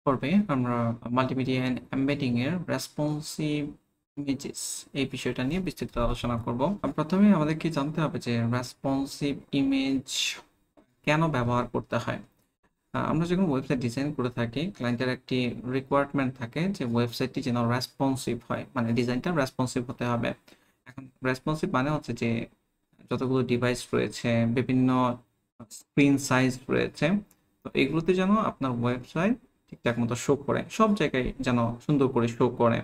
পর্বে আমরা multimedia and embedding এর রেসপন্সিভ ইমেজেস এই বিষয়টা নিয়ে বিস্তারিত আলোচনা করব। প্রথমে আমাদেরকে জানতে হবে যে রেসপন্সিভ ইমেজ কেন ব্যবহার করতে হয়। আমরা যখন ওয়েবসাইট ডিজাইন করে থাকি, ক্লায়েন্টের একটি রিকোয়ারমেন্ট থাকে যে ওয়েবসাইটটি যেন রেসপন্সিভ হয়, মানে ডিজাইনটা রেসপন্সিভ হতে হবে। এখন রেসপন্সিভ মানে হচ্ছে যে যতগুলো ডিভাইস রয়েছে, বিভিন্ন স্ক্রিন সাইজ রয়েছে, তো এগুলোতে যেন আপনার ওয়েবসাইট ঠিকঠাক মতো শো করে, সব জায়গায় যেন সুন্দর করে শো করে।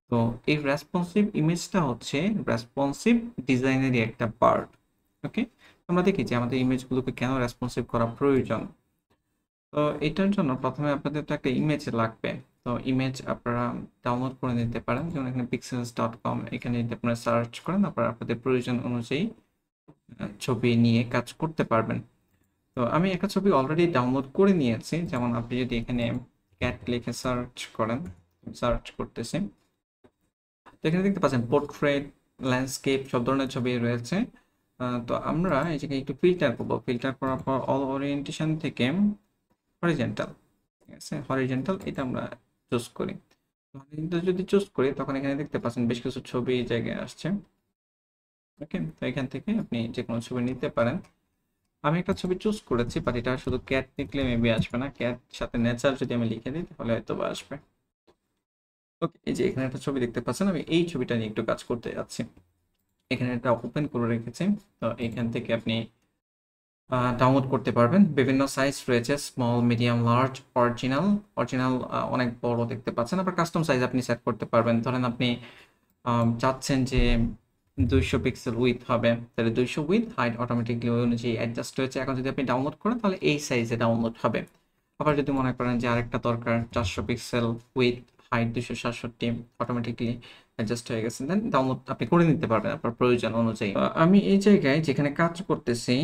তো এই রেসপন্সিভ ইমেজটা হচ্ছে রেসপন্সিভ ডিজাইনেরই একটা পার্ট। ওকে, আমরা দেখি যে আমাদের ইমেজগুলোকে কেন রেসপন্সিভ করা প্রয়োজন। তো এটার জন্য প্রথমে আপনাদের তো একটা ইমেজ লাগবে। তো ইমেজ আপনারা ডাউনলোড করে নিতে পারেন, যেমন এখানে pixels.com, এখানে যদি আপনারা সার্চ করেন আপনারা আপনাদের প্রয়োজন অনুযায়ী ছবি নিয়ে কাজ করতে পারবেন। তো আমি একটা ছবি অলরেডি ডাউনলোড করে নিয়েছি, যেমন আপনি যদি এখানে ক্যাট লিখে সার্চ করেন, সার্চ করতেছি, তো এখানে দেখতে পাচ্ছেন পোর্ট্রেট, ল্যান্ডস্কেপ সব ধরনের ছবি রয়েছে। তো আমরা এই জায়গায় একটু ফিল্টার করবো। ফিল্টার করার পর অল ওরিয়েন্টেশন থেকে হরিজেন্টাল, ঠিক আছে, হরিজেন্টাল এটা আমরা চুজ করি। হরিজেন্টাল যদি চুজ করি তখন এখানে দেখতে পাচ্ছেন বেশ কিছু ছবি এই জায়গায় আসছে। ওকে, তো এখান থেকে আপনি যে কোনো ছবি নিতে পারেন। আমি একটা ছবি চুজ করেছি, বাট এটা শুধু ক্যাট লিখলে মেবি আসবে না, ক্যাট সাথে নেচার যদি আমি লিখে দিই তাহলে হয়তো বা আসবে। ওকে, এই যে এখানে একটা ছবি দেখতে পাচ্ছেন, আমি এই ছবিটা নিয়ে একটু কাজ করতে যাচ্ছি। এখানে এটা ওপেন করে রেখেছি। তো এখান থেকে আপনি ডাউনলোড করতে পারবেন। বিভিন্ন সাইজ রয়েছে, small, medium, large, original. Original অনেক বড় দেখতে পাচ্ছেন। আবার কাস্টম সাইজ আপনি সেট করতে পারবেন। ধরেন আপনি চাচ্ছেন যে 200 পিক্সেল উইথ হবে, তাহলে 200 উইথ, হাইট অটোমেটিকলি ওই অনুযায়ী অ্যাডজাস্ট হয়েছে। এখন যদি আপনি ডাউনলোড করেন তাহলে এই সাইজে ডাউনলোড হবে। আবার যদি মনে করেন যে আরেকটা দরকার 400 pixel with, height 267, automatically adjust হয়ে গেছে, দেন ডাউনলোড আপনি করে নিতে পারবেন আপনার প্রয়োজন অনুযায়ী। আমি এই জায়গায় যেখানে কাজ করতেছি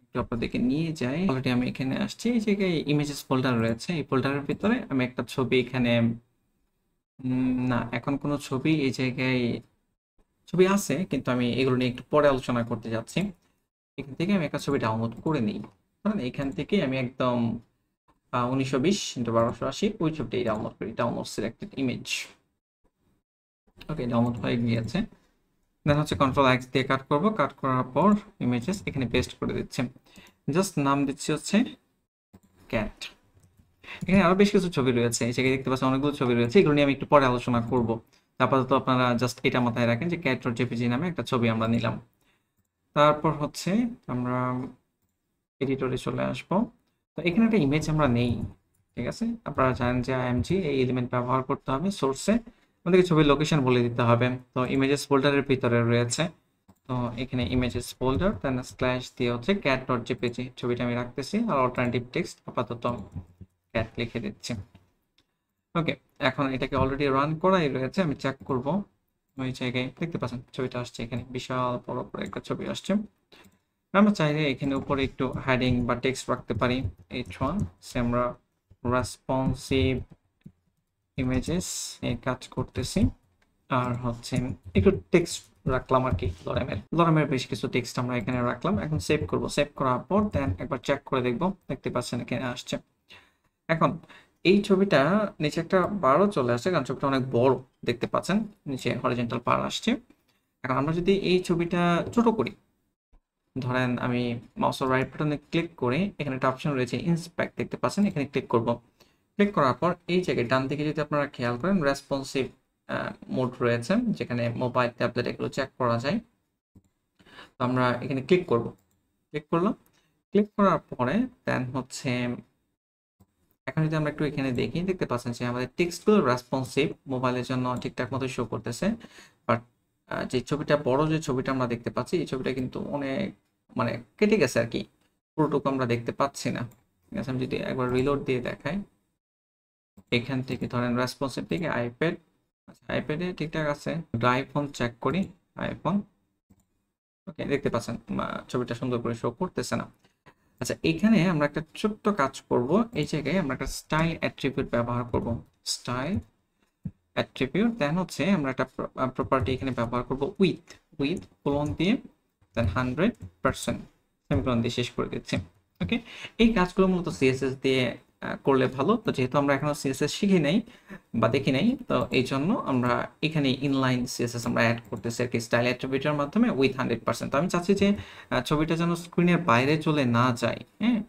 একটু আপনাদেরকে নিয়ে যাই। অলরেডি আমি এখানে আসছি, এই জায়গায় ইমেজেস ফোল্ডার রয়েছে। এই ফোল্ডারের ভিতরে আমি একটা ছবি এখানে না, এখন কোনো ছবি এই জায়গায় ছবি আছে, কিন্তু আমি এগুলো নিয়ে একটু পরে আলোচনা করতে যাচ্ছি। এখান থেকে আমি একটা ছবি ডাউনলোড করে নিই। কারণ এখান থেকে আমি একদম 1920x1280 ওই ছবিটাই ডাউনলোড করি, ডাউনলোড সিলেক্টেড ইমেজ। ওকে, ডাউনলোড হয়ে গিয়েছে। দেন হচ্ছে কন্ট্রোল এক্স দিয়ে কাট করব। কাট করার পর ইমেজেস এখানে পেস্ট করে দিচ্ছি। জাস্ট নাম দিচ্ছি হচ্ছে ক্যাট। এখানে আরো বেশ কিছু ছবি রয়েছে, এই জায়গায় দেখতে পাচ্ছেন অনেকগুলো ছবি রয়েছে, এগুলো নিয়ে আমি একটু পরে আলোচনা করব। আপাতত আপনারা জাস্ট এটা মাথায় রাখেন যে cat.jpg নামে একটা ছবি আমরা নিলাম। তারপর হচ্ছে আমরা এডিটরে চলে আসব। তো এখানে একটা ইমেজ আমরা নেই, ঠিক আছে। আপনারা জানেন যে আইএমজি এই এলিমেন্ট ব্যবহার করতে হবে সোর্সে, আমাদেরকে ছবির লোকেশন বলে দিতে হবে। তো ইমেজেস ফোল্ডারের ভিতরে রয়েছে, তো এখানে ইমেজেস ফোল্ডার, দেন স্ল্যাশ দিয়ে হচ্ছে cat.jpg ছবিটা আমি রাখতেছি, আর অল্টারনেটিভ টেক্সট আপাতত ক্যাট লিখে দিচ্ছি। ওকে, এখন এটাকে অলরেডি রান করাই রয়েছে, আমি চেক করব। ওই জায়গায় দেখতে পাচ্ছেন ছবিটা আসছে, এখানে বিশাল বড় করে একটা ছবি আসছে। আমরা চাইলে এখানে উপরে একটু হেডিং বা টেক্সট রাখতে পারি। H1 সে আমরা রেসপন্সিভ ইমেজেস এই কাজ করতেছি, আর হচ্ছে একটু টেক্সট রাখলাম আর কি, লরেমের বেশ কিছু টেক্সট আমরা এখানে রাখলাম। এখন সেভ করব। সেভ করার পর দেন একবার চেক করে দেখব। দেখতে পাচ্ছেন এখানে আসছে। এখন এই ছবিটা নিচে একটা বারও চলে আসছে, কারণ ছবিটা অনেক বড় দেখতে পাচ্ছেন, নিচে হরিজন্টাল বার আসছে। এখন আমরা যদি এই ছবিটা ছোট করি, ধরেন আমি মাউসের রাইট বাটনে ক্লিক করে এখানে একটা অপশন রয়েছে ইন্সপেক্ট, দেখতে পাচ্ছেন, এখানে ক্লিক করব। ক্লিক করার পর এই জায়গায় ডান দিকে যদি আপনারা খেয়াল করেন রেসপন্সিভ মোড রয়েছে, যেখানে মোবাইল, ট্যাবলেট এগুলো চেক করা যায়। তো আমরা এখানে ক্লিক করব। ক্লিক করলাম। ক্লিক করার পরে দেন হচ্ছে এখন যদি আমরা একটু এখানে দেখি, দেখতে পাচ্ছেন যে আমাদের টেক্সটগুলো রেসপন্সিভ, মোবাইলের জন্য ঠিকঠাক মতো শো করতেছে। বাট যে ছবিটা বড়, যে ছবিটা আমরা দেখতে পাচ্ছি, এই ছবিটা কিন্তু অনেক মানে কেটে গেছে আর কি, পুরোটুকু আমরা দেখতে পাচ্ছি না। ঠিক আছে, আমি যদি একবার রিলোড দিয়ে দেখাই, এখান থেকে ধরেন রেসপন্সিভ থেকে আইপ্যাড, আচ্ছা আইপ্যাডে ঠিকঠাক আছে, আইফোন চেক করি, আইফোন। ওকে, দেখতে পাচ্ছেন ছবিটা সুন্দর করে শো করতেছে না। আচ্ছা, এখানে আমরা একটা ছোট্ট কাজ করব। এই জায়গায় আমরা একটা স্টাইল অ্যাট্রিবিউট ব্যবহার করব। স্টাইল অ্যাট্রিবিউট, দেন হচ্ছে আমরা একটা প্রপার্টি এখানে ব্যবহার করব উইথ, উইথ কোলন দিয়ে, দেন 100% সেমিকোলন দিয়ে শেষ করে দিচ্ছি। ওকে, এই কাজগুলো মূলত সিএসএস দিয়ে করলে ভালো। তো যেহেতু আমরা এখনো সিএসএস শিখি নাই বা দেখি নাই, তো এই জন্য আমরা এখানে ইনলাইন সিএসএস আমরা অ্যাড করতেছি আর কি, স্টাইল অ্যাট্রিবিউটের মাধ্যমে উইথ 100%। তো আমি চাচ্ছি যে ছবিটা যেন স্ক্রিনের বাইরে চলে না যায়। হ্যাঁ,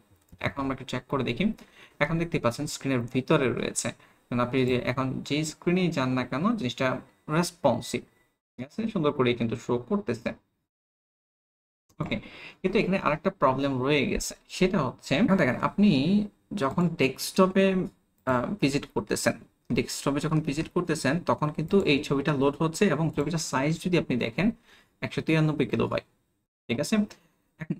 এখন আমরা একটু চেক করে দেখি। এখন দেখতে পাচ্ছেন স্ক্রিনের ভিতরে রয়েছে। আপনি যে এখন যে স্ক্রিনেই যান না কেন, জিনিসটা রেসপন্সিভ, ঠিক আছে, সুন্দর করে কিন্তু শো করতেছে। ওকে, কিন্তু এখানে আরেকটা প্রবলেম রয়ে গেছে, সেটা হচ্ছে দেখেন আপনি যখন ডেস্কটপে ভিজিট করতেছেন তখন কিন্তু এই ছবিটা লোড হচ্ছে, এবং ছবিটার সাইজ যদি আপনি দেখেন 193 কিলোবাইট, ঠিক আছে। এখন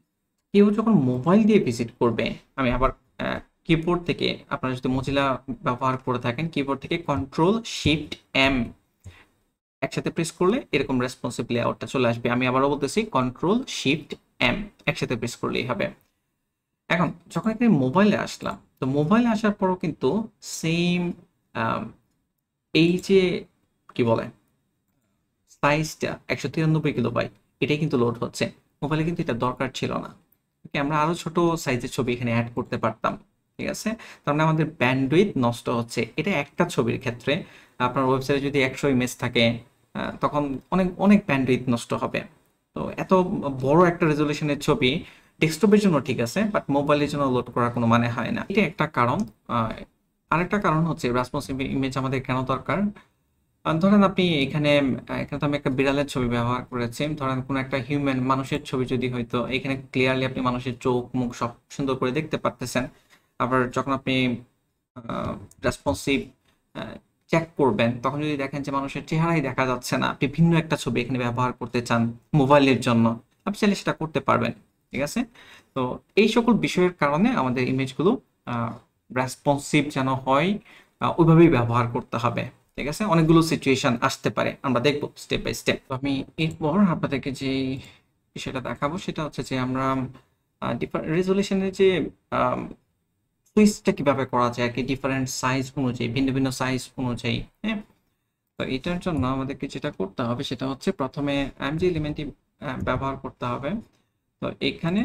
কেউ যখন মোবাইল দিয়ে ভিজিট করবে, আমি আবার কিবোর্ড থেকে, আপনারা যদি মজিলা ব্যবহার করে থাকেন, কিবোর্ড থেকে Ctrl+Shift+M একসাথে প্রেস করলে এরকম রেসপন্সিভ লেআউটটা চলে আসবে। আমি আবারও বলতেছি, Ctrl+Shift+M একসাথে প্রেস করলেই হবে। এখন যখন এখানে মোবাইলে আসলাম, তো মোবাইলে আসার পরও কিন্তু সেম এই যে কি বলে সাইজটা 193 কিলোবাইট, এটাই কিন্তু লোড হচ্ছে। মোবাইলে কিন্তু এটা দরকার ছিল না। ওকে, আমরা আরো ছোট সাইজের ছবি এখানে অ্যাড করতে পারতাম, ঠিক আছে। তার মানে আমাদের ব্যান্ডউইথ নষ্ট হচ্ছে, এটা একটা ছবির ক্ষেত্রে। আপনার ওয়েবসাইটে যদি 100 ইমেজ থাকে, তখন অনেক অনেক ব্যান্ডউইথ নষ্ট হবে। তো এত বড় একটা রেজলিউশনের ছবি ডেস্কটপের জন্য ঠিক আছে, বাট মোবাইলের জন্য লোড করার কোনো মানে হয় না। এটা একটা কারণ। আরেকটা কারণ হচ্ছে রেসপন্সিভ ইমেজ আমাদের কেন দরকার। ধরেন আপনি এখানে এখানে তো আমি একটা বিড়ালের ছবি ব্যবহার করেছি। ধরেন কোনো একটা হিউম্যান মানুষের ছবি যদি হইতো, এখানে ক্লিয়ারলি আপনি মানুষের চোখ মুখ সব সুন্দর করে দেখতে পারতেছেন। আবার যখন আপনি রেসপন্সিভ চেক করবেন, তখন যদি দেখেন যে মানুষের চেহারাই দেখা যাচ্ছে না, আপনি ভিন্ন একটা ছবি এখানে ব্যবহার করতে চান মোবাইলের জন্য, আপনি চাইলে সেটা করতে পারবেন, ঠিক আছে। তো এই সকল বিষয়ের কারণে আমাদের ইমেজগুলো রেসপন্সিভ যেন হয়, ওইভাবেই ব্যবহার করতে হবে, ঠিক আছে। অনেকগুলো সিচুয়েশন আসতে পারে, আমরা দেখবো স্টেপ বাই স্টেপ। আমি এরপর আপনাদেরকে যে বিষয়টা দেখাবো সেটা হচ্ছে যে আমরা রেজলিউশনের যে সুইচটা কিভাবে করা যায় আর কি, ডিফারেন্ট সাইজ অনুযায়ী, ভিন্ন ভিন্ন সাইজ অনুযায়ী। হ্যাঁ, তো এটার জন্য আমাদেরকে যেটা করতে হবে সেটা হচ্ছে প্রথমে এমজি এলিমেন্টটি ব্যবহার করতে হবে। তো এখানে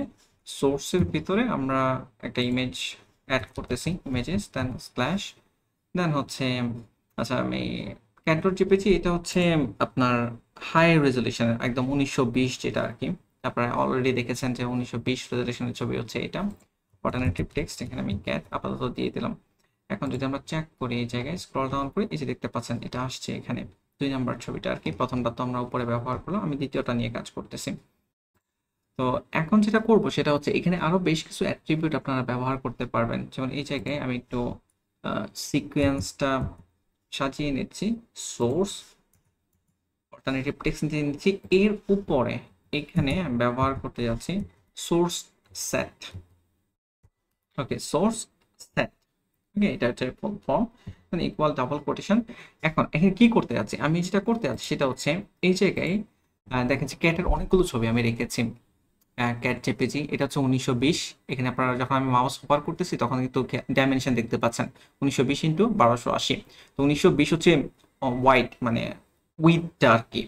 সোর্সের ভিতরে আমরা একটা ইমেজ অ্যাড করতেছি, ইমেজেস, দেন স্ল্যাশ, দেন হচ্ছে আচ্ছা আমি ক্যান্টর চেপেছি। এটা হচ্ছে আপনার হাই রেজলিউশনের, একদম 1920 যেটা আর কি। আপনারা অলরেডি দেখেছেন যে 1920 রেজলিউশনের ছবি হচ্ছে এটা। অল্টারনেটিভ টেক্সট এখানে আমি ক্যাট আপাতত দিয়ে দিলাম। এখন যদি আমরা চেক করি, এই জায়গায় স্ক্রল ডাউন করি, এই যে দেখতে পাচ্ছেন এটা আসছে এখানে 2 নম্বর ছবিটা আর কি। প্রথমটা তো আমরা উপরে ব্যবহার করলাম, আমি দ্বিতীয়টা নিয়ে কাজ করতেছি। তো এখন যেটা করব সেটা হচ্ছে এখানে আরো বেশ কিছু অ্যাট্রিবিউট আপনারা ব্যবহার করতে পারবেন। যেমন এই জায়গায় আমি একটু সিকোয়েন্সটা সাজিয়ে নিচ্ছি, সোর্স অল্টারনেটিভ টেক্সট নিয়ে নিচ্ছি। এর উপরে এখানে আমি ব্যবহার করতে যাচ্ছি সোর্স সেট। ওকে, সোর্স সেট, ওকে, এটা হচ্ছে ফুল ফর্ম, মানে ইকুয়াল ডাবল কোটেশন। এখন এখানে কি করতে যাচ্ছি, আমি যেটা করতে যাচ্ছি সেটা হচ্ছে এই জায়গায় দেখেন যে ক্যাটের অনেকগুলো ছবি আমি রেখেছি। ক্যাট জেপিজি, এটা হচ্ছে 1920। এখানে আপনারা যখন আমি মাউস ওভার করতেছি তখন কিন্তু ডাইমেনশন দেখতে পাচ্ছেন 1920 ইন্টু 1280। তো 1920 হচ্ছে ওয়াইড, মানে উইথটা আর কি।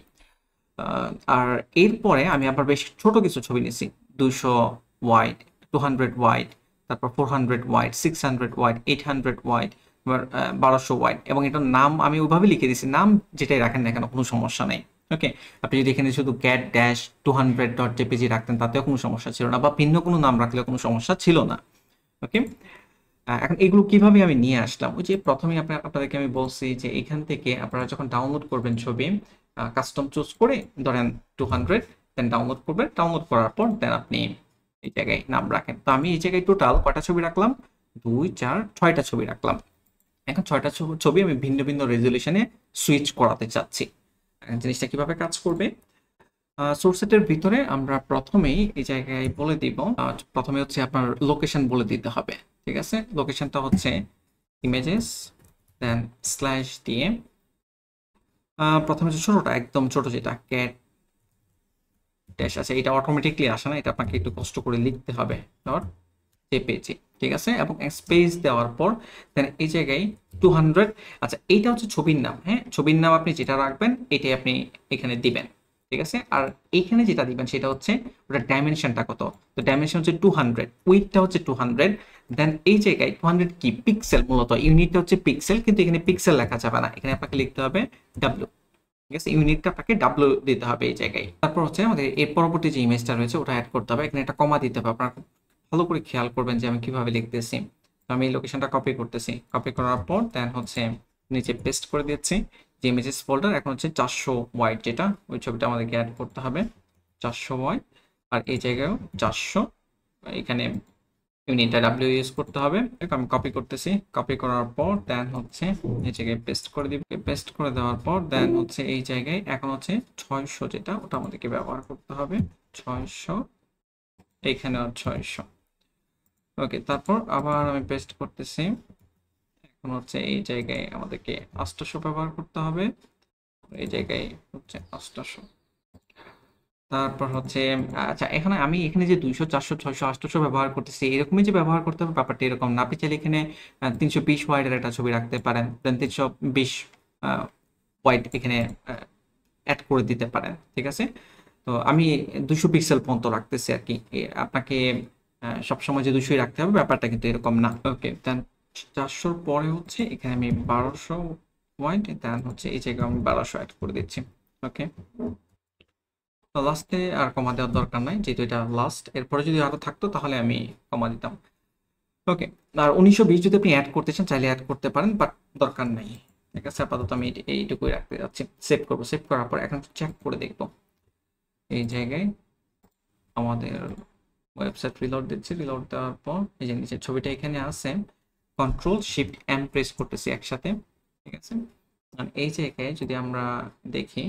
আর এরপরে আমি আবার বেশ ছোট কিছু ছবি নিয়েছি, 200 ওয়াইড, 200 ওয়াইড, তারপর 400 ওয়াইড, 600 ওয়াইড, 800 ওয়াইড, এবার 1200 ওয়াইড, এবং এটার নাম আমি ওইভাবে লিখে দিয়েছি, নাম যেটাই রাখেন না কেন কোনো সমস্যা নেই। ওকে, আপনি যদি এখানে শুধু ক্যাট ড্যাশ 200.jpg রাখতেন তাতেও কোনো সমস্যা ছিল না, বা ভিন্ন কোনো নাম রাখলেও কোনো সমস্যা ছিল না। ওকে, এখন এগুলো কিভাবে আমি নিয়ে আসলাম, ওই যে প্রথমে আপনাদেরকে আমি বলছি যে এখান থেকে আপনারা যখন ডাউনলোড করবেন ছবি, কাস্টম চুজ করে ধরেন 200, দেন ডাউনলোড করবেন। ডাউনলোড করার পর দেন আপনি এই জায়গায় নাম রাখেন। তো আমি এই জায়গায় টোটাল কয়টা ছবি রাখলাম, 2 4 6টা ছবি রাখলাম। এখন 6টা ছবি আমি ভিন্ন ভিন্ন রেজলিউশনে সুইচ করাতে চাচ্ছি। জিনিসটা কিভাবে কাজ করবে, সোর্সেটের ভিতরে আমরা প্রথমেই এই জায়গায় বলে দিব, প্রথমে হচ্ছে আপনার লোকেশন বলে দিতে হবে, ঠিক আছে। লোকেশনটা হচ্ছে ইমেজেস, দেন স্ল্যাশ দিয়ে প্রথমে যে ছোটটা, একদম ছোট যেটা ক্যাট ড্যাশ আছে, এটা অটোমেটিকলি আসে না, এটা আপনাকে একটু কষ্ট করে লিখতে হবে, ডট জেপিজি, ঠিক আছে। এবং স্পেস দেওয়ার পর দেন এই জায়গায় 200। আচ্ছা, এইটা হচ্ছে ছবির নাম। হ্যাঁ, ছবির নাম আপনি যেটা রাখবেন এটাই আপনি এখানে দিবেন, ঠিক আছে। আর এইখানে যেটা দিবেন সেটা হচ্ছে ওটা ডাইমেনশনটা কত, তো ডাইমেনশন হচ্ছে 200, উইডথটা হচ্ছে 200, দেন এই জায়গায় 200 কি পিক্সেল, মূলত ইউনিটটা হচ্ছে পিক্সেল, কিন্তু এখানে পিক্সেল লেখা যাবে না, এখানে আপনাকে লিখতে হবে ডাব্লিউ। ঠিক আছে, ইউনিটটা আপনাকে ডাব্লিউ দিতে হবে এই জায়গায়। তারপর হচ্ছে আমাদের এর পরবর্তী যে ইমেজটা রয়েছে ওটা অ্যাড করতে হবে, এখানে একটা কমা দিতে হবে। আপনারা ভালো করে খেয়াল করবেন যে আমি কিভাবে লিখতেছি। তো আমি এই লোকেশনটা কপি করতেছি, কপি করার পর দেন হচ্ছে নিচে পেস্ট করে দিচ্ছি। যে ইমেজেস ফোল্ডার এখন হচ্ছে 400 ওয়াইড, যেটা ওই ছবিটা আমাদেরকে অ্যাড করতে হবে 400 ওয়াইড। আর এই জায়গায়ও 400, এখানে ইউনিটটা ডাব্লিউ ইউজ করতে হবে। আমি কপি করতেছি, কপি করার পর দেন হচ্ছে এই জায়গায় পেস্ট করে দিব, পেস্ট করে দেওয়ার পর দেন হচ্ছে এই জায়গায় এখন হচ্ছে 600, যেটা ওটা আমাদেরকে ব্যবহার করতে হবে 600, এইখানেও 600। ওকে, তারপর আবার আমি পেস্ট করতেছি, এখন হচ্ছে এই জায়গায় আমাদেরকে 800 ব্যবহার করতে হবে, এই জায়গায় হচ্ছে 800। তারপর হচ্ছে আচ্ছা, এখানে আমি এখানে যে 200 400 600 800 ব্যবহার করতেছি, এরকমই যে ব্যবহার করতে হবে ব্যাপারটা এরকম না। আপনি চাইলে এখানে 320 ওয়াইডের একটা ছবি রাখতে পারেন, দেন 320 ওয়াইড এখানে অ্যাড করে দিতে পারেন। ঠিক আছে, তো আমি 200 পিক্সেল পর্যন্ত রাখতেছি আর কি। আপনাকে সবসময় যে 200 রাখতে হবে ব্যাপারটা কিন্তু এরকম না। ওকে, দেন 400 পরে হচ্ছে এখানে আমি 1200 ওয়াইড, দেন হচ্ছে এই জায়গায় আমি 1200 অ্যাড করে দিচ্ছি। ওকে, লাস্টে আর কমা দেওয়ার দরকার নাই, যেহেতু এটা লাস্ট, এরপরে যদি আরো থাকতো তাহলে আমি কমা দিতাম। ওকে, আর 1920 যদি আপনি অ্যাড করতে চান চাইলে অ্যাড করতে পারেন, বাট দরকার নাই। ঠিক আছে, আপাতত আমি এইটুকুই রাখতে যাচ্ছি। সেভ করবো, সেভ করার পর এখন চেক করে দেখবো। এই জায়গায় আমাদের ওয়েবসাইট রিলোড দিচ্ছি, রিলোড দেওয়ার পর এই যে নিচের ছবিটা এখানে আছে, কন্ট্রোল শিফট এম প্রেস করতেছি একসাথে। ঠিক আছে, আর এই জায়গায় যদি আমরা দেখি,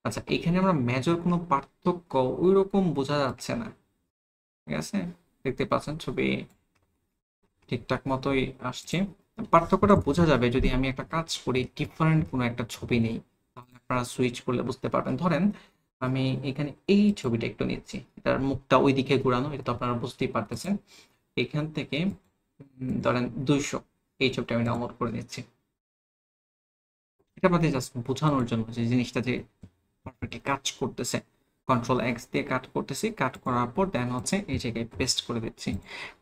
আচ্ছা এখানে আমরা মেজর কোনো পার্থক্য ওই রকম বোঝা যাচ্ছে না। ঠিক আছে, দেখতে পাচ্ছেন ছবি ঠিকঠাক মতোই আসছে। পার্থক্যটা বোঝা যাবে যদি আমি একটা কাজ করি, ডিফারেন্ট কোনো একটা ছবি নেই, তাহলে আপনারা সুইচ করলে বুঝতে পারবেন। ধরেন আমি এখানে এই ছবিটা একটু নিচ্ছি, এটার মুখটা ওইদিকে ঘোরানো, এটা তো আপনারা বুঝতেই পারতেছেন। এখান থেকে ধরেন 200, এই ছবিটা আমি ডাউনলোড করে নিচ্ছি। এটা আপনাদের জাস্ট বোঝানোর জন্য যে জিনিসটা যে পারফেক্টলি কাজ করতেছে। কন্ট্রোল এক্স দিয়ে কাট করতেছি, কাট করার পর দেন হচ্ছে এই জায়গায় পেস্ট করে দিচ্ছি।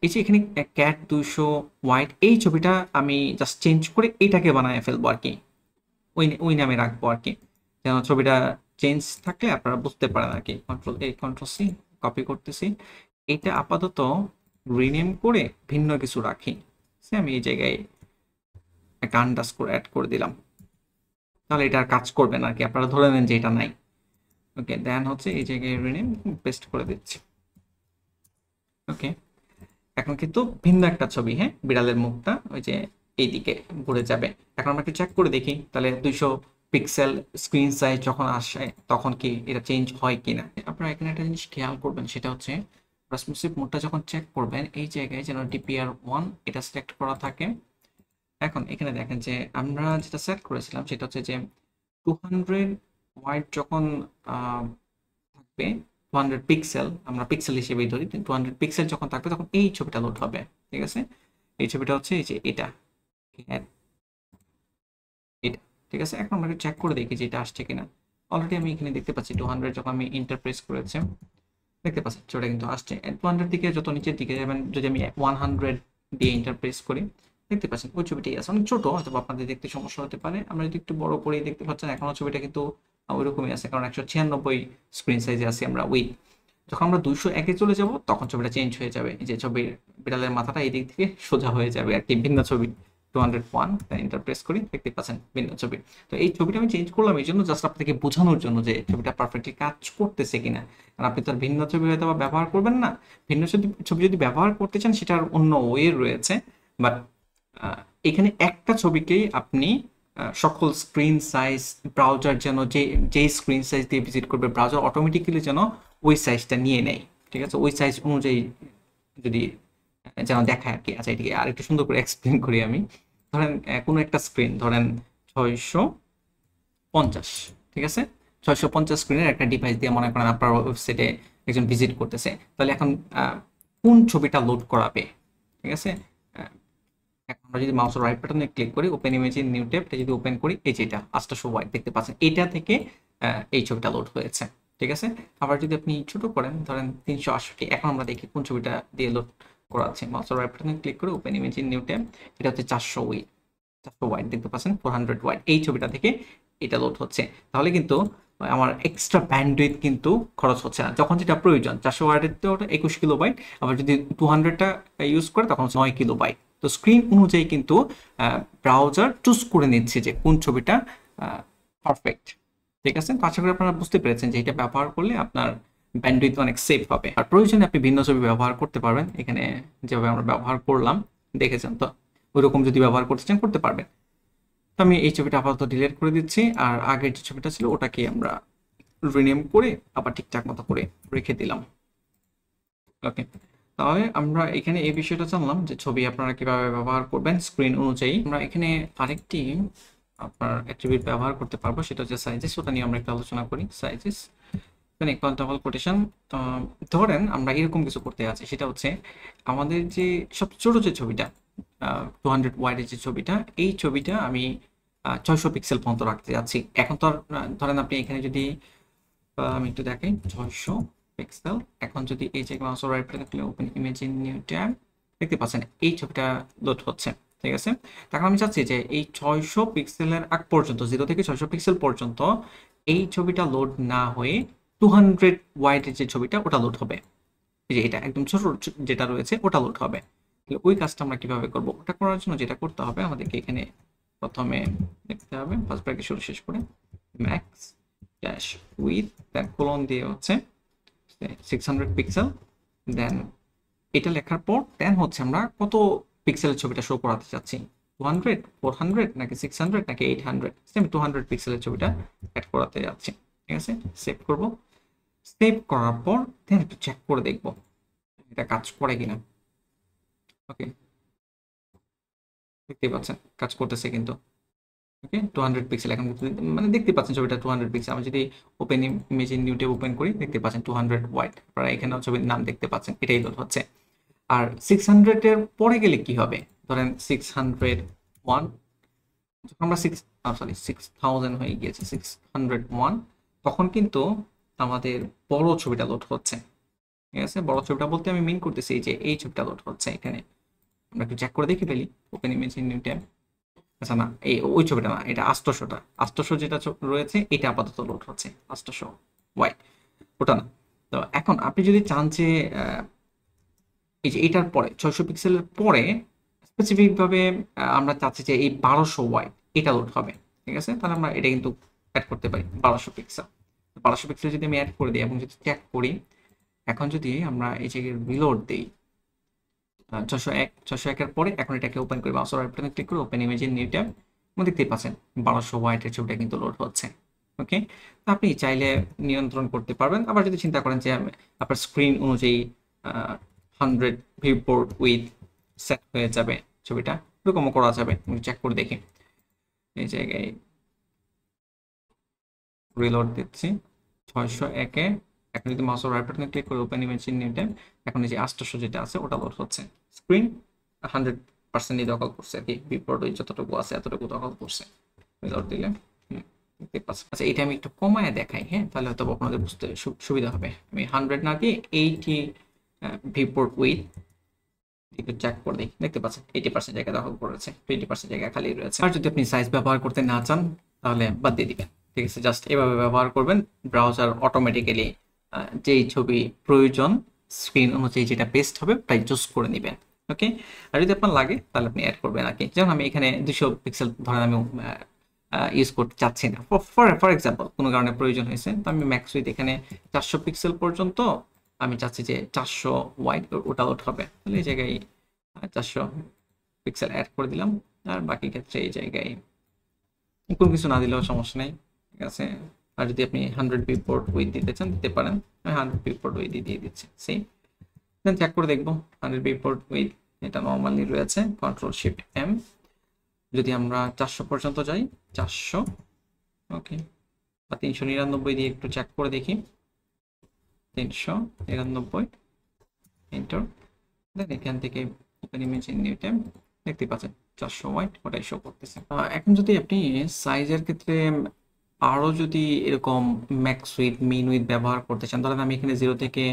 এই যে এখানে ক্যাট 200 ওয়াইড, এই ছবিটা আমি জাস্ট চেঞ্জ করে এটাকে বানায় ফেলবো আর কি, ওই ওই নামে রাখবো আর কি, যেন ছবিটা চেঞ্জ থাকলে আপনারা বুঝতে পারেন আর কি। কন্ট্রোল এ কন্ট্রোল সি, কপি করতেছি, এটা আপাতত রিনেম করে ভিন্ন কিছু রাখি। আমি এই জায়গায় একটা আন্ডারস্কোর অ্যাড করে দিলাম, তাহলে এটা আর কাজ করবে না আর কি, আপনারা ধরে নেন যে এটা নাই। ওকে, দেন হচ্ছে এই জায়গায় রিনেম পেস্ট করে দিচ্ছি। ওকে, এখন কিন্তু ভিন্ন একটা ছবি, হ্যাঁ, বিড়ালের মুখটা ওই যে এইদিকে ঘুরে যাবে। এখন আমরা একটু চেক করে দেখি তাহলে 200 পিক্সেল স্ক্রিন সাইজ যখন আসে তখন কি এটা চেঞ্জ হয় কিনা। আপনারা এখানে একটা জিনিস খেয়াল করবেন, সেটা হচ্ছে রেসপন্সিভ মোডটা যখন চেক করবেন এই জায়গায় যেন DPR1 এটা সিলেক্ট করা থাকে। এখন এখানে দেখেন যে আমরা যেটা সেট করেছিলাম সেটা হচ্ছে যে 200 ওয়াইড যখন থাকবে, 200 পিক্সেল, আমরা পিক্সেল হিসেবেই ধরি, 200 পিক্সেল যখন থাকবে তখন এই ছবিটা লোড হবে। ঠিক আছে, এই ছবিটা হচ্ছে এই যে এটা, এটা। ঠিক আছে, এখন আমরা চেক করে দেখি যে এটা আসছে কিনা। অলরেডি আমি এখানে দেখতে পাচ্ছি 200 যখন আমি ইন্টারপ্রেস করেছি, দেখতে পাচ্ছি ছবিটা কিন্তু আসছে। 200 দিকে যত নিচের দিকে যাবেন, যদি আমি 100 দিয়ে ইন্টারপ্রেস করি, দেখতে পাচ্ছেন ওই ছবিটাই আছে, অনেক ছোট, হয়তো আপনাদের দেখতে সমস্যা হতে পারে। আমরা যদি একটু বড় করে দেখতে পাচ্ছেন এখনো ছবিটা কিন্তু ওইরকমই আছে, কারণ 196 স্ক্রিন সাইজে আছি আমরা। উই যখন আমরা 201-এ চলে যাব তখন ছবিটা চেঞ্জ হয়ে যাবে, এই যে ছবির বিড়ালের মাথাটা এই দিক থেকে সোজা হয়ে যাবে আর কি, ভিন্ন ছবি। 201 ইন্টারপ্রেস করি, দেখতে পাচ্ছেন ভিন্ন ছবি। তো এই ছবিটা আমি চেঞ্জ করলাম এই জন্য, জাস্ট আপনাদেরকে বোঝানোর জন্য যে ছবিটা পারফেক্টলি কাজ করতেছে কিনা। কারণ আপনি তো আর ভিন্ন ছবি হয়তো বা ব্যবহার করবেন না, ভিন্ন ছবি যদি ব্যবহার করতে চান সেটার অন্য ওয়ে রয়েছে। বাট এখানে একটা ছবিকেই আপনি সকল স্ক্রিন সাইজ, ব্রাউজার যেন যে স্ক্রিন সাইজ দিয়ে ভিজিট করবে ব্রাউজার অটোমেটিক্যালি যেন ওই সাইজটা নিয়ে নেয়। ঠিক আছে, ওই সাইজ অনুযায়ী যদি যেন দেখায় আর কি। আচ্ছা, এটিকে আর একটু সুন্দর করে এক্সপ্লেন করি আমি। ধরেন কোনো একটা স্ক্রিন ধরেন 650, ঠিক আছে, 650 স্ক্রিনের একটা ডিভাইস দিয়ে মনে করেন আপনার ওয়েবসাইটে একজন ভিজিট করতেছে, তাহলে এখন কোন ছবিটা লোড করাবে? ঠিক আছে, এখন আমরা যদি মাউসের রাইট বাটনে ক্লিক করি open image in new tab, এটা যদি ওপেন করি এই যে এটা 800 ওয়াইট দেখতে পাচ্ছেন, এটা থেকে এই ছবিটা লোড হয়েছে। ঠিক আছে, আবার যদি আপনি ছোট করেন ধরেন 368, এখন আমরা দেখি কোন ছবিটা দিয়ে লোড করা আছে। মাউসের রাইট বাটনে ক্লিক করে open image in new tab, এটা হচ্ছে 400 ওয়াইট দেখতে পাচ্ছেন, 400 ওয়াইট এই ছবিটা থেকে এটা লোড হচ্ছে। তাহলে কিন্তু আমার এক্সট্রা ব্যান্ডউইথ কিন্তু খরচ হচ্ছে না, যখন যেটা প্রয়োজন। 400 ওয়াটের তো 21 কিলোবাইট, আবার যদি 200টা ইউজ করে তখন 9 কিলোবাইট। তো স্ক্রিন অনুযায়ী কিন্তু ব্রাউজার চুজ করে নিচ্ছে যে কোন ছবিটা পারফেক্ট। ঠিক আছে, তো আশা করি আপনারা বুঝতে পেরেছেন যে এটা ব্যবহার করলে আপনার ব্যান্ডউইথ অনেক সেভ হবে। আর প্রয়োজনে আপনি ভিন্ন ছবি ব্যবহার করতে পারবেন, এখানে যেভাবে আমরা ব্যবহার করলাম দেখেছেন, তো ওইরকম যদি ব্যবহার করতে চান করতে পারবেন। তো আমি এই ছবিটা আপাতত ডিলিট করে দিচ্ছি, আর আগের যে ছবিটা ছিল ওটাকে আমরা রিনেম করে আবার ঠিকঠাক মতো করে রেখে দিলাম। ওকে, তাহলে আমরা এখানে এই বিষয়টা জানলাম যে ছবি আপনারা কিভাবে ব্যবহার করবেন স্ক্রিন অনুযায়ী। আমরা এখানে আরেকটি আপনার অ্যাট্রিবিউট ব্যবহার করতে পারবো, সেটা হচ্ছে সাইজেস। ওটা নিয়ে আমরা একটু আলোচনা করি। Sizes equal double quotation. ধরেন আমরা এরকম কিছু করতে যাচ্ছি, সেটা হচ্ছে আমাদের যে সব ছোট যে ছবিটা 200 ওয়াইডের যে ছবিটা, এই ছবিটা আমি 600 পিক্সেল পর্যন্ত রাখতে যাচ্ছি। এখন তো ধরেন আপনি এখানে যদি আমি একটু দেখাই 600 পিক্সেল। এখন যদি এই যে মাউসের রাইট বাটনে click open image in new tab, দেখতে পাচ্ছেন এই ছবিটা লোড হচ্ছে। ঠিক আছে, তখন আমি চাচ্ছি যে এই 600 পিক্সেলের আগ পর্যন্ত, 0 থেকে 600 পিক্সেল পর্যন্ত এই ছবিটা লোড না হয়ে 200 ওয়াইডের যে ছবিটা ওটা লোড হবে। এই যে এটা একদম ছোট যেটা রয়েছে ওটা লোড হবে। ওই কাজটা আমরা কিভাবে করব? ওটা করার জন্য যেটা করতে হবে আমাদেরকে এখানে প্রথমে দেখতে হবে ফার্স্ট ব্র্যাকেট শুরু শেষ করে max dash with then colon দিয়ে হচ্ছে 600 পিক্সেল। দেন এটা লেখার পর দেন হচ্ছে আমরা কত পিক্সেলের ছবিটা শো করাতে চাচ্ছি, 200, 400 নাকি 600 নাকি 800। আমি 200 পিক্সেলের ছবিটা অ্যাড করাতে যাচ্ছি। ঠিক আছে, সেভ করব। সেভ করার পর দেন একটু চেক করে দেখব এটা কাজ করে কিনা। ওকে, দেখতেই পাচ্ছেন কাজ করতেছে কিন্তু। ওকে, 200 পিক্সেল এখন মানে দেখতে পাচ্ছেন ছবিটা 200 পিক্সেল। আমি যদি open image in new tab open করি দেখতে পাচ্ছেন 200 ওয়াইট। আপনারা এখানে ছবির নাম দেখতে পাচ্ছেন, এটাই লোড হচ্ছে। আর 600 এর পরে গেলে কি হবে? ধরেন 601, যখন আমরা 6000 হয়ে গিয়েছে 601, তখন কিন্তু আমাদের বড় ছবিটা লোড হচ্ছে। ঠিক আছে, বড় ছবিটা বলতে আমি মিন করতেছি যে এই ছবিটা লোড হচ্ছে এখানে। আমরা একটু চেক করে দেখে ফেলি open image in new tab. আচ্ছা না, এই ওই ছবিটা না, এটা 800টা, 800 যেটা রয়েছে এটা আপাতত লোড হচ্ছে 800 ওয়াই, ওটা না। তো এখন আপনি যদি চান যে এই যে এটার পরে 600 পিক্সেলের পরে স্পেসিফিক ভাবে আমরা চাচ্ছি যে এই 1200 ওয়াই এটা লোড হবে। ঠিক আছে, তাহলে আমরা এটা কিন্তু অ্যাড করতে পারি 1200 পিক্সেল। 1200 পিক্সেল যদি আমি অ্যাড করে দিই এবং যদি চেক করি, এখন যদি আমরা এই যে রিলোড দিই 601 এর পরে এখন এটাকে ওপেন করি, মাউসের রাইট বাটনে ক্লিক করে open image in new tab, দেখতেই পাচ্ছেন 1200 ওয়াইটের ছবিটা কিন্তু লোড হচ্ছে। ওকে, তো আপনি চাইলে নিয়ন্ত্রণ করতে পারবেন। আবার যদি চিন্তা করেন যে আপনার স্ক্রিন অনুযায়ী 100 ভিউপোর্ট উইথ সেট হয়ে যাবে ছবিটা, এরকমও করা যাবে। চেক করে দেখি এই জায়গায় রিলোড দিচ্ছি 601-এ। এখন যদি মাউসের রাইট বাটনে ক্লিক করে open image in new tab, এখন এই যে 800 যেটা আছে ওটা লোড হচ্ছে। স্ক্রিন 100% দখল করছে আর কি, ভিউপোর্ট ওই যতটুকু আছে এতটুকু দখল করছে। রিলোড দিলে দেখতে পাচ্ছি। আচ্ছা, এটা আমি একটু কমায় দেখাই, হ্যাঁ, তাহলে হয়তো আপনাদের বুঝতে সুবিধা হবে। আমি 100 না দিয়ে 80 ভিউপোর্ট উইথ একটু চেক করে দিই, দেখতে পাচ্ছেন 80% জায়গা দখল করেছে, 20% জায়গা খালি রয়েছে। আর যদি আপনি সাইজ ব্যবহার করতে না চান তাহলে বাদ দিয়ে দিবেন। ঠিক আছে, জাস্ট এভাবে ব্যবহার করবেন। ব্রাউজার অটোমেটিক্যালি যেই ছবি প্রয়োজন স্ক্রিন অনুযায়ী যেটা বেস্ট হবে তাই চুজ করে নেবেন। ওকে, আর যদি আপনার লাগে তাহলে আপনি অ্যাড করবেন আর কি। যেমন আমি এখানে 200 পিক্সেল ধরেন আমি ইউজ করতে চাচ্ছি না, ফর এক্সাম্পল কোনো কারণে প্রয়োজন হয়েছে, তো আমি ম্যাক্স উইথ এখানে 400 পিক্সেল পর্যন্ত আমি চাচ্ছি যে 400 ওয়াইড ওটা লোড হবে। তাহলে এই জায়গায় 400 পিক্সেল অ্যাড করে দিলাম। আর বাকি ক্ষেত্রে এই জায়গায় কোনো কিছু না দিলেও সমস্যা নেই। ঠিক আছে, আর যদি আপনি 100 ভিউপোর্ট উইথ দিতে চান দিতে পারেন। আমি 100 ভিউপোর্ট উইথ দিয়ে দিচ্ছি। সেম দেন চেক করে দেখবো 100 ভিউপোর্ট উইথ এটা নর্মালি রয়েছে। কন্ট্রোল শিফট এম, যদি আমরা 400 পর্যন্ত যাই 400, ওকে, বা 399 দিয়ে একটু চেক করে দেখি 399 এন্টার। দেন এখান থেকে open image in new tab, দেখতে পাচ্ছেন 400 ওয়াইট ওটাই শো করতেছে। এখন যদি আপনি সাইজের ক্ষেত্রে আরো যদি এরকম ম্যাক্স উইথ মিন উইথ ব্যবহার করতে চান, ধরেন আমি এখানে 0 থেকে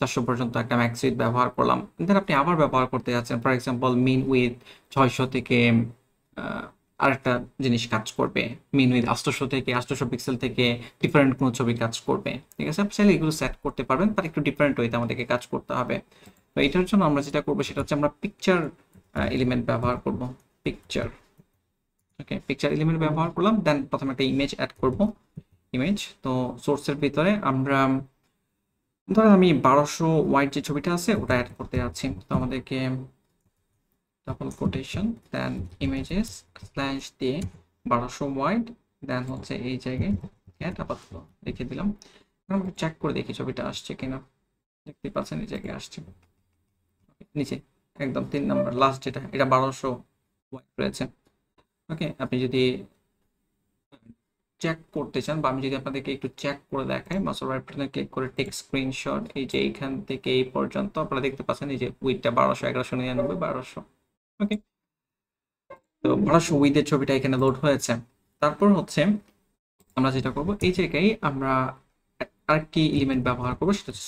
400 পর্যন্ত একটা ম্যাক্স উইথ ব্যবহার করলাম, দেন আপনি আবার ব্যবহার করতে যাচ্ছেন ফর এক্সাম্পল মিন উইথ 600 থেকে আরেকটা জিনিস কাজ করবে, মিন উইথ 800 থেকে 800 পিক্সেল থেকে ডিফারেন্ট কোনো ছবি কাজ করবে, ঠিক আছে? আপনি চাইলে এগুলো সেট করতে পারবেন, তার একটু ডিফারেন্ট ওয়েতে আমাদেরকে কাজ করতে হবে। তো এটার জন্য আমরা যেটা করবো সেটা হচ্ছে আমরা পিকচার এলিমেন্ট ব্যবহার করব। পিকচার, ওকে, পিকচার এলিমেন্ট ব্যবহার করলাম, দেন প্রথমে একটা ইমেজ অ্যাড করব। ইমেজ তো সোর্সের ভিতরে আমরা ধরেন আমি 1200 ওয়াইট যে ছবিটা আছে ওটা অ্যাড করতে যাচ্ছি, তো আমাদেরকে ডাবল কোটেশন দেন ইমেজেস স্ল্যাশ দিয়ে 1200 ওয়াইড, দেন হচ্ছে এই জায়গায় অ্যাড আপাতত রেখে দিলাম। আমরা চেক করে দেখি ছবিটা আসছে কিনা। দেখতে পাচ্ছেন এই জায়গায় আসছে নিচে একদম 3 নাম্বার লাস্ট যেটা, এটা 1200 ওয়াইড রয়েছে। ওকে, আপনি যদি চেক করতে চান বা আমি যদি আপনাদেরকে একটু চেক করে দেখাই, মাউসের রাইট বাটনে ক্লিক করে টেক স্ক্রিনশট, এই যে এইখান থেকে এই পর্যন্ত আপনারা দেখতে পাচ্ছেন এই যে উইথটা 1200, 1199, 1200। ওকে, তো 1200 উইথের ছবিটা এখানে লোড হয়েছে। তারপর হচ্ছে আমরা যেটা করব, এই জায়গায় আমরা আরেকটি এলিমেন্ট ব্যবহার করব, সেটা হচ্ছে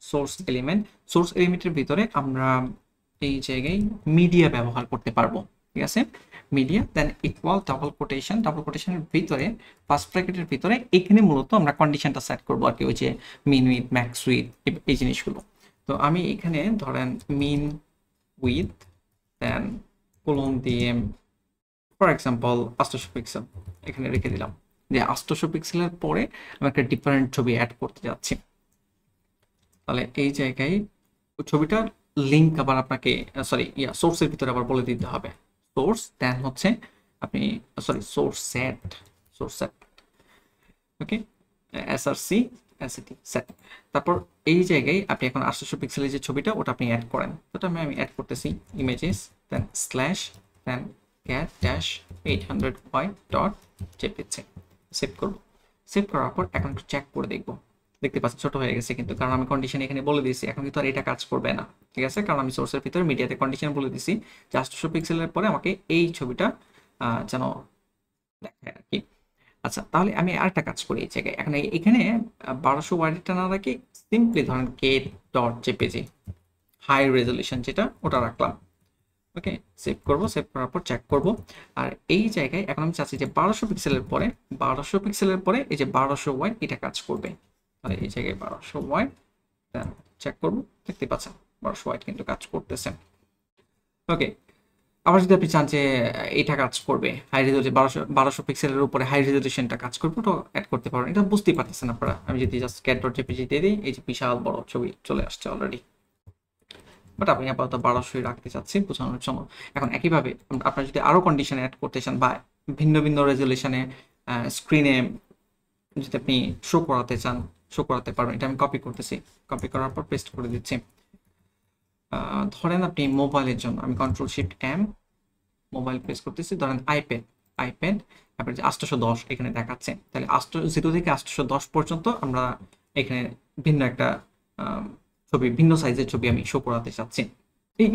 সোর্স এলিমেন্ট। সোর্স এলিমেন্টের ভিতরে আমরা এই জায়গায় মিডিয়া ব্যবহার করতে পারবো, ঠিক আছে? মিডিয়া দেন ইকুয়াল ডাবল কোটেশনের ভিতরে ফার্স্ট ব্র্যাকেটের ভিতরে এখানে মূলত আমরা কন্ডিশনটা সেট করবো আর কি, ওই যে মিন উইথ ম্যাক্স উইথ এই জিনিসগুলো। তো আমি এখানে ধরেন মিন উইথ দেন কোলন দিয়ে ফর এক্সাম্পল 800 পিক্সেল এখানে রেখে দিলাম, যে 800 পিক্সেলের পরে আমি একটা ডিফারেন্ট ছবি অ্যাড করতে যাচ্ছি। তাহলে এই জায়গায় ছবিটার লিঙ্ক আবার আপনাকে সোর্সের ভিতরে আবার বলে দিতে হবে। সোর্স দেন হচ্ছে আপনি সোর্স সেট, ওকে, এসআরসি এসএটি সেট। তারপর এই জায়গায় আপনি এখন 800 পিক্সেলের যে ছবিটা ওটা আপনি অ্যাড করেন, ওটা আমি অ্যাড করতেছি ইমেজেস দেন স্ল্যাশ দেন cat dash 800 white dot jpg save করব। সেভ করার পর এখন একটু চেক করে দেখব, দেখতে পাচ্ছি ছোট হয়ে গেছে কিন্তু, কারণ আমি কন্ডিশন এখানে বলে দিয়েছি। এখন কিন্তু আর এটা কাজ করবে না, ঠিক আছে? কারণ আমি সোর্সের ভিতরে মিডিয়াতে কন্ডিশন বলে দিয়েছি যে 800 পিক্সেলের পরে আমাকে এই ছবিটা যেন দেখায় আর কি। আচ্ছা, তাহলে আমি আরেকটা কাজ করি এই জায়গায়, এখন এখানে 1200 ওয়ার্ডটা না রাখি, সিম্পলি ধরেন cat.jpg হাই রেজলিউশন যেটা ওটা রাখলাম। ওকে, সেভ করব, সেভ করার পর চেক করব। আর এই জায়গায় এখন আমি চাচ্ছি যে 1200 পিক্সেলের পরে এই যে 1200 ওয়াইড এটা কাজ করবে। তাহলে এই জায়গায় 1200 ওয়াইড চেক করব, দেখতে পাচ্ছেন 1200 ওয়াইড কিন্তু কাজ করতেছে। ওকে, আবার যদি আপনি চান যে এটা কাজ করবে হাই রেজলিউশন 1200 পিক্সেলের উপরে হাই রেজলিউশনটা কাজ করবে, তো অ্যাড করতে পারবেন। এটা বুঝতেই পারতেছেন আপনারা, আমি যদি জাস্ট cat.jpg দিয়ে দিই, এই যে বিশাল বড় ছবি চলে আসছে অলরেডি, বাট আপনি আপাতত 1200 রাখতে চাচ্ছি বোঝানোর জন্য। এখন একইভাবে আপনারা যদি আরো কন্ডিশন অ্যাড করতে চান বা ভিন্ন ভিন্ন রেজলিউশনে স্ক্রিনে যদি আপনি শো করাতে চান, শো করাতে পারবেন। এটা আমি কপি করতেছি, কপি করার পর পেস্ট করে দিচ্ছি। ধরেন আপনি মোবাইলের জন্য আমি Ctrl+Shift+M মোবাইল প্রেস করতেছি, ধরেন আইপ্যাড তারপরে যে 810 এখানে দেখাচ্ছে, তাহলে 0 থেকে 810 পর্যন্ত আমরা এখানে ভিন্ন একটা ছবি, ভিন্ন সাইজের ছবি আমি শো করাতে চাচ্ছি।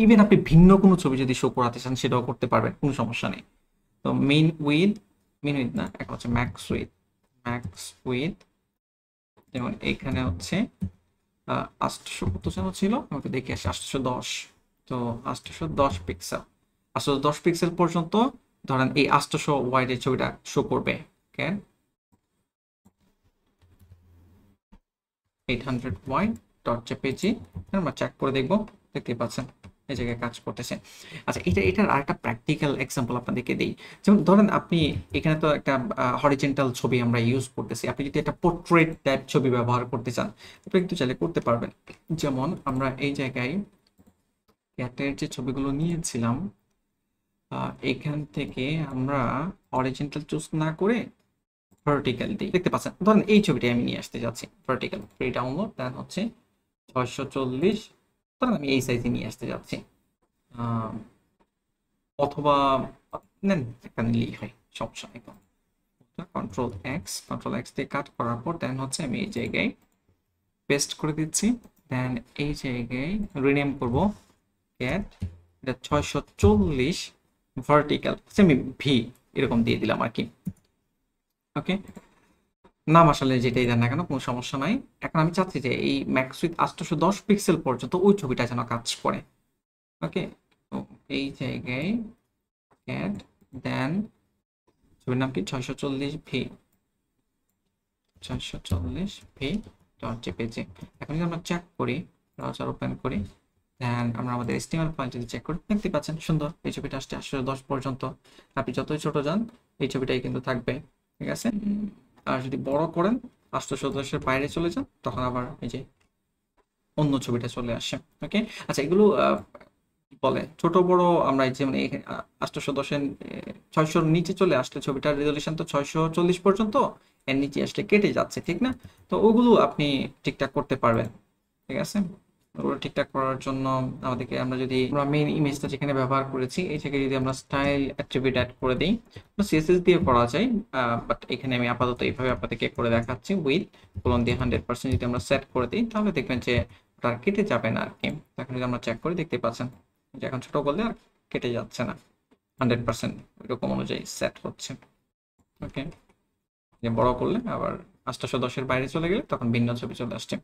ইভেন আপনি ভিন্ন কোনো ছবি যদি শো করাতে চান সেটাও করতে পারবেন, কোনো সমস্যা নেই। তো মিন উইথ না, এখন হচ্ছে ম্যাক্স উইথ যেমন এইখানে হচ্ছে 800 কত যেন ছিল আমাকে দেখে আসি, 810, তো 810 পিক্সেল, 810 পিক্সেল পর্যন্ত ধরেন এই 800 ওয়াইডের ছবিটা শো করবে। ওকে, 800 ওয়াইড ডট জেপিজি আমরা চেক করে দেখবো, দেখতে পাচ্ছেন এই জায়গায় কাজ করতেছে। আচ্ছা, এটার আরেকটা প্র্যাকটিক্যাল এক্সাম্পল আপনাদেরকে দিই। যেমন ধরেন আপনি এখানে তো একটা হরিজেন্টাল ছবি আমরা ইউজ করতেছি, আপনি যদি একটা পোর্ট্রেট টাইপ ছবি ব্যবহার করতে চান আপনি কিন্তু চাইলে করতে পারবেন। যেমন আমরা এই জায়গায় ক্যাটের যে ছবিগুলো নিয়েছিলাম এখান থেকে আমরা হরিজেন্টাল চুজ না করে ভার্টিক্যাল দিই, দেখতে পাচ্ছেন। ধরেন এই ছবিটা আমি নিয়ে আসতে যাচ্ছি ভার্টিক্যাল, ফ্রি ডাউনলোড দেন হচ্ছে 640, ধরেন আমি এই সাইজে নিয়ে আসতে যাচ্ছি, অথবা নেন একটা নিলেই হয়, সমস্যা নেই। Ctrl+X দিয়ে কাট করার পর দেন হচ্ছে আমি এই জায়গায় পেস্ট করে দিচ্ছি, দেন এই জায়গায় রিনেম করব cat এটা 640 ভার্টিক্যাল সেমি ভি এরকম দিয়ে দিলাম আর কি। ওকে, নাম আসলে যেটাই দেন না কেন কোনো সমস্যা নাই। এখন আমি চাচ্ছি যে এই ম্যাক্স উইথ 810 পিক্সেল পর্যন্ত ওই ছবিটা যেন কাজ করে। ওকে, তো এই জায়গায় অ্যাড দেন ছবির নাম কি 640 ভি, 640 ভি ডট জেপিজি। এখন যদি আমরা চেক করি, ব্রাউজার ওপেন করি, দেন আমরা আমাদের HTML ফাইল যদি চেক করি দেখতে পাচ্ছেন সুন্দর এই ছবিটা আসছে 810 পর্যন্ত। আপনি যতই ছোট যান এই ছবিটাই কিন্তু থাকবে, ঠিক আছে। আর যদি বড় করেন 810-এর বাইরে চলে যান তখন আবার এই যে অন্য ছবিটা চলে আসে। ওকে, আচ্ছা এগুলো বলে ছোট বড় আমরা এই যে মানে 810-এর 600-র নিচে চলে আসলে ছবিটার রেজলিউশন তো 640 পর্যন্ত, এর নিচে আসলে কেটে যাচ্ছে, ঠিক না? তো ওগুলো আপনি ঠিকঠাক করতে পারবেন, ঠিক আছে। ওগুলো ঠিকঠাক করার জন্য আমাদেরকে আমরা যদি আমরা মেইন ইমেজটা যেখানে ব্যবহার করেছি এই থেকে যদি আমরা স্টাইল অ্যাট্রিবিউট অ্যাড করে দিই, সিএসএস দিয়ে করা যায়, বাট এখানে আমি আপাতত এইভাবে আপনাদেরকে করে দেখাচ্ছি। উইথ কোলন দিয়ে 100% যদি আমরা সেট করে দিই তাহলে দেখবেন যে ওটা আর কেটে যাবে না আর কি। এখন যদি আমরা চেক করি দেখতে পাচ্ছেন যে এখন ছোট করলে আর কেটে যাচ্ছে না, 100% এরকম অনুযায়ী সেট হচ্ছে। ওকে, যে বড় করলে আবার 810-এর বাইরে চলে গেলে তখন ভিন্ন ছবি চলে আসছে।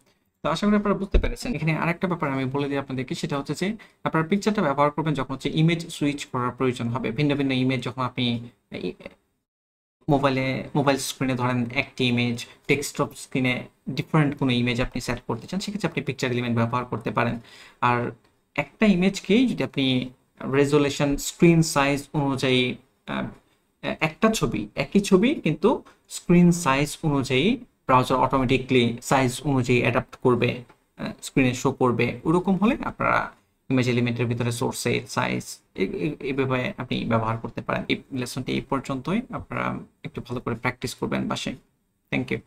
তো আশা করি আপনারা বুঝতে পেরেছেন। এখানে আরেকটা ব্যাপার আমি বলে দিই আপনাদেরকে, সেটা হচ্ছে যে আপনারা পিকচারটা ব্যবহার করবেন যখন হচ্ছে ইমেজ সুইচ করার প্রয়োজন হবে। ভিন্ন ভিন্ন ইমেজ যখন আপনি মোবাইলে মোবাইল স্ক্রিনে ধরেন একটি ইমেজ, ডেস্কটপ স্ক্রিনে ডিফারেন্ট কোনো ইমেজ আপনি সেট করতে চান, সেক্ষেত্রে আপনি পিকচার এলিমেন্ট ব্যবহার করতে পারেন। আর একটা ইমেজকেই যদি আপনি রেজোলিউশন স্ক্রিন সাইজ অনুযায়ী একটা ছবি একই ছবি কিন্তু স্ক্রিন সাইজ অনুযায়ী ব্রাউজার অটোমেটিকলি সাইজ অনুযায়ী অ্যাডাপ্ট করবে, স্ক্রিনে শো করবে। ওরকম হলে আপনারা ইমেজ এলিমেন্টের ভিতরে সোর্সে সাইজ এইভাবে আপনি ব্যবহার করতে পারেন। এই লেসনটি এই পর্যন্তই, আপনারা একটু ভালো করে প্র্যাকটিস করবেন বাসায়। Thank you.